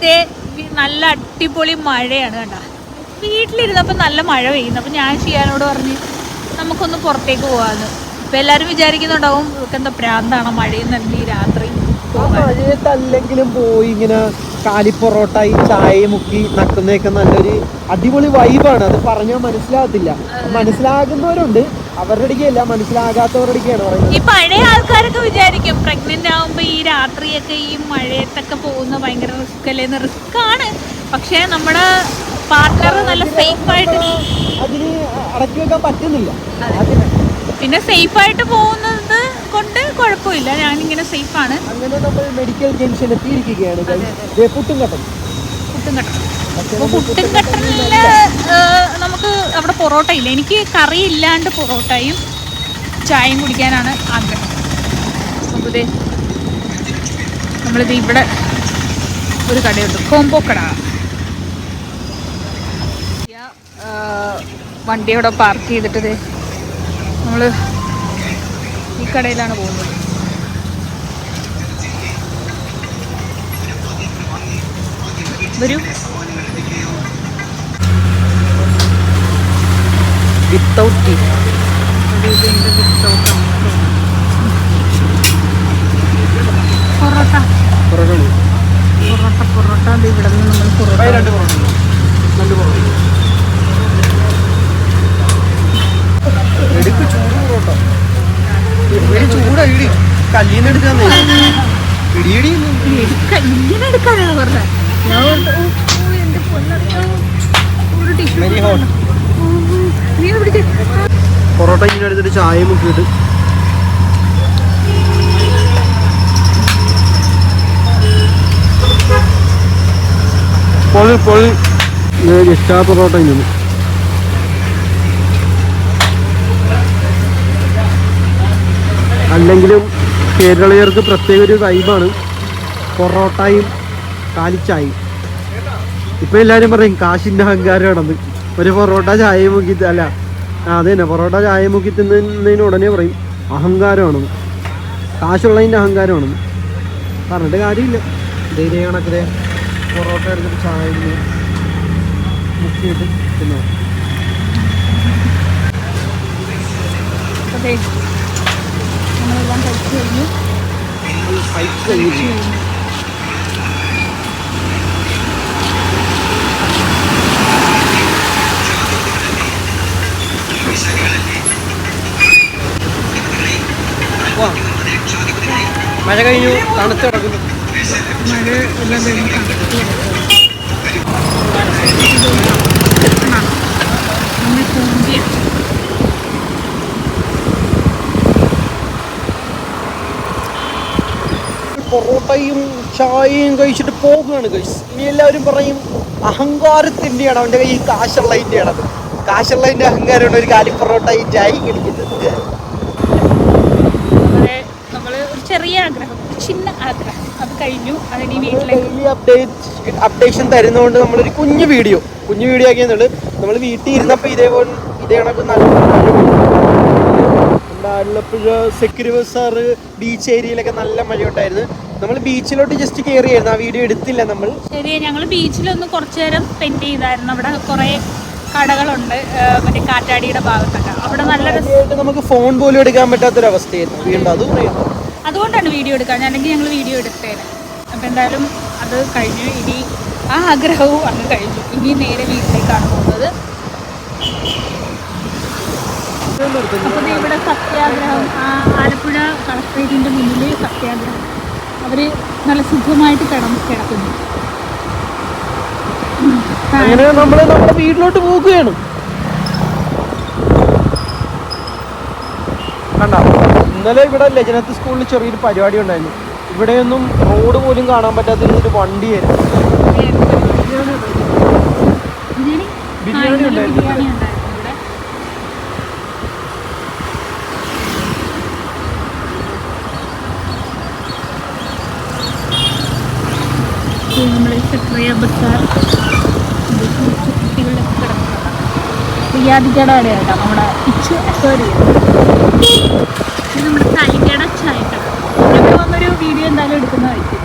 ദേ നല്ല അടിപൊളി മഴയാണ് കേട്ടോ. വീട്ടിലിരുന്നപ്പോൾ നല്ല മഴ പെയ്യുന്നു. അപ്പം ഞാൻ ഷിയാനോട് പറഞ്ഞ് നമുക്കൊന്ന് പുറത്തേക്ക് പോകാമെന്ന്. ഇപ്പം എല്ലാവരും വിചാരിക്കുന്നുണ്ടാവും ഇവർക്ക് എന്താ പ്രാന്താണ് മഴയും തന്നെ ഈ രാത്രി. മഴയത്തല്ലെങ്കിലും പോയി ഇങ്ങനെ കാലിപ്പൊറോട്ടയും ചായയും മുക്കി നക്കുന്നതൊക്കെ നല്ലൊരു അടിപൊളി വൈബാണ്. അത് പറഞ്ഞാൽ മനസ്സിലാകത്തില്ല. മനസ്സിലാകുന്നവരുണ്ട്, അവരുടെ ഇടയ്ക്കല്ല, മനസ്സിലാകാത്തവരുടെ ഇടയ്ക്കാണ് പറയുന്നത്. ഈ പഴയ ആൾക്കാരൊക്കെ വിചാരിക്കും പ്രഗ്നന്റ് ആകുമ്പോൾ ഈ രാത്രിയൊക്കെ ഈ മഴയത്തൊക്കെ പോകുന്ന ഭയങ്കര റിസ്ക് അല്ലേന്ന്. റിസ്ക് ആണ്, പക്ഷേ നമ്മുടെ പാർട്ട്ണർ നല്ല സേഫായിട്ട് അതിന് അടക്കി വെക്കാൻ പറ്റുന്നില്ല. പിന്നെ സേഫായിട്ട് പോകുന്നത് കൊണ്ട് കുഴപ്പമില്ല. ഞാനിങ്ങനെ സേഫാണ്. അങ്ങനെ നമ്മൾ മെഡിക്കൽ ജംഗ്ഷൻ എത്തിയിരിക്കുകയാണ്. പുട്ടുംകട്ടൻ പുട്ടുംകട്ടനില് നമുക്ക് അവിടെ പൊറോട്ട ഇല്ല. എനിക്ക് കറി ഇല്ലാണ്ട് പൊറോട്ടയും ചായയും കുടിക്കാനാണ് ആഗ്രഹം. നമുക്കിതേ നമ്മളിത് ഇവിടെ ഒരു കടയുണ്ട്, കോംബോ കട. വണ്ടി അവിടെ പാർക്ക് ചെയ്തിട്ട് നമ്മൾ ഈ കടയിലാണ് പോകുന്നത്. വരൂ. Without tea. പൊറോട്ട ഇവിടെ നിന്ന് നമ്മൾ ചൂടായി കല്ലിനെടുക്കാന്നേ കല്ലിനെടുക്കാനാണ് പറഞ്ഞത്. പൊറോട്ട ഇങ്ങനെ എടുത്തിട്ട് ചായയും മുക്കിയിട്ട് ഇഷ്ടാ പൊറോട്ട ഇങ്ങനെ അല്ലെങ്കിലും കേരളീയർക്ക് പ്രത്യേക ഒരു വൈബാണ് പൊറോട്ടയും കാലിച്ചായും. ഇപ്പൊ എല്ലാരും പറയും കാശിന്റെ അഹങ്കാരമാണെന്ന്. ഒരു പൊറോട്ട ചായ മുക്കി അല്ല അത് തന്നെ പൊറോട്ട ചായ മുക്കി തിന്നതിന് ഉടനെ പറയും അഹങ്കാരമാണെന്ന്, കാശുള്ളതിൻ്റെ അഹങ്കാരമാണെന്ന്. പറഞ്ഞിട്ട് കാര്യമില്ല. ഇതേ കണക്കിലെ പൊറോട്ട എടുത്തിട്ട് ചായ മുക്കിയിട്ട് തിന്നാം. മഴ കഴിഞ്ഞു, തണുത്ത് കിടക്കുന്നു. മഴ എല്ലാം കഴിഞ്ഞ് പൊറോട്ടയും ചായയും കഴിച്ചിട്ട് പോകുകയാണ് ഗൈസ്. ഇനി എല്ലാവരും പറയും അഹങ്കാരത്തിൻ്റെയാണ് അവൻ്റെ കയ്യിൽ കാശുള്ളതിൻ്റെയാണ്. കാശുള്ളതിൻ്റെ അഹങ്കാരമാണ് ഒരു കാലി പൊറോട്ടയും ചായയും കഴിക്കുന്നത്. നമ്മൾ ഒരു ചെറിയ ആഗ്രഹം, ചിന്ന ആഗ്രഹം, അത് കഴിഞ്ഞു. അതിന് വീട്ടിലേക്ക് അപ്ഡേഷൻ തരുന്നതുകൊണ്ട് നമ്മളൊരു കുഞ്ഞു വീഡിയോ ആക്കിയെന്നുള്ളു. നമ്മൾ വീട്ടിൽ ഇരുന്നപ്പോൾ ഇതേ കണക്ക് ആലപ്പുഴ സെക്യൂരിറ്റി ബസാറ് ബീച്ച് ഏരിയയിലൊക്കെ നല്ല മഴയുണ്ടായിരുന്നു. നമ്മൾ ബീച്ചിലോട്ട് ജസ്റ്റ് കയറിയായിരുന്നു, ആ വീഡിയോ എടുത്തില്ല നമ്മൾ. ശരി, ഞങ്ങൾ ബീച്ചിലൊന്ന് കുറച്ചു നേരം സ്പെൻഡ് ചെയ്തായിരുന്നു. അവിടെ കുറേ കടകളുണ്ട്, മറ്റേ കാറ്റാടിയുടെ ഭാഗത്തൊക്കെ. അവിടെ നല്ല രസമായിട്ട് നമുക്ക് ഫോൺ പോലും എടുക്കാൻ പറ്റാത്തൊരവസ്ഥയായിരുന്നു. വീണ്ടും അത് പറയാം, അതുകൊണ്ടാണ് വീഡിയോ എടുക്കാൻ. അല്ലെങ്കിൽ ഞങ്ങൾ വീഡിയോ എടുത്തേനെ. അപ്പം എന്തായാലും അത് കഴിഞ്ഞു. ഇനി ആ ആഗ്രഹവും അങ്ങ് കഴിഞ്ഞു. ഇനി നേരെ വീട്ടിലേക്കാണ് പോകുന്നത്. അപ്പോൾ ഇവിടെ സത്യാഗ്രഹം, ആലപ്പുഴ കളക്ട്രേറ്റിൻ്റെ മുന്നിൽ സത്യാഗ്രഹം. അവർ നല്ല സുഖമായിട്ട് കിടക്കുന്നു. അങ്ങനെ നമ്മൾ നമ്മുടെ വീട്ടിലോട്ട് പോകുകയാണ്. കണ്ട, ഇന്നലെ ഇവിടെ ലജനത്ത് സ്കൂളിൽ ചെറിയൊരു പരിപാടി ഉണ്ടായിരുന്നു. ഇവിടെയൊന്നും റോഡ് പോലും കാണാൻ പറ്റാത്തൊരു വണ്ടിയായിരുന്നു. ബിരിയാണി ഉണ്ടായിരുന്നു. നമ്മുടെ സെക്രട്ടറിയ ബസാർ കുട്ടികളുടെ കിടക്കുന്നത് റിയാദിക്കട കടയാട്ടോ. നമ്മുടെ ഇച്ചു സോറി, ഇത് നമ്മുടെ തലിക്കട ചായക്കട. ഇവിടെ വന്നൊരു വീഡിയോ എന്തായാലും എടുക്കുന്നതായിരിക്കും.